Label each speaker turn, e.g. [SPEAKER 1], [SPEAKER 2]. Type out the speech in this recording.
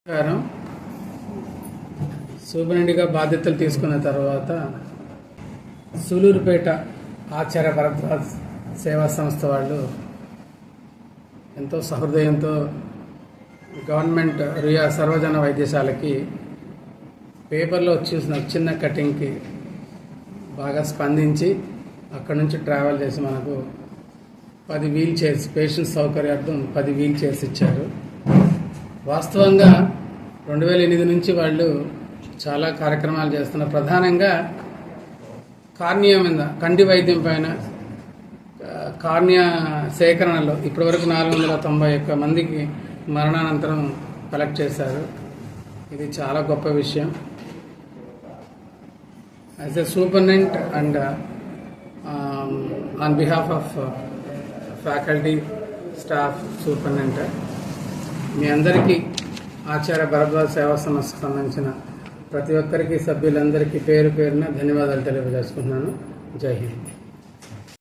[SPEAKER 1] ప్రకారం సూపరింటెండెంట్గా బాధ్యతలు తీసుకున్న తర్వాత సూలూరుపేట ఆచార్య భరద్వాజ్ సేవా సంస్థ వాళ్ళు ఎంతో సహృదయంతో గవర్నమెంట్ రియా సర్వజన వైద్యశాలకి పేపర్లో చూసిన చిన్న కటింగ్కి బాగా స్పందించి అక్కడ నుంచి ట్రావెల్ చేసి మనకు 10 వీల్ చైర్స్ పేషెంట్ సౌకర్యార్థం 10 వీల్ చైర్స్ ఇచ్చారు. వాస్తవంగా 2008 నుంచి వాళ్ళు చాలా కార్యక్రమాలు చేస్తున్నారు. ప్రధానంగా కార్నియా మీద కంటి వైద్యం పైన కార్నియా సేకరణలో ఇప్పటివరకు 491 మందికి మరణానంతరం కలెక్ట్ చేశారు. ఇది చాలా గొప్ప విషయం. As a superintendent and on behalf of faculty staff superintendent మీ అందరికీ ఆచార్య భరద్వాజ్ సేవా సంస్థకు సంబంధించిన ప్రతి ఒక్కరికి సభ్యులందరికీ పేరు పేరున ధన్యవాదాలు తెలియజేసుకుంటున్నాను. జై హింద్.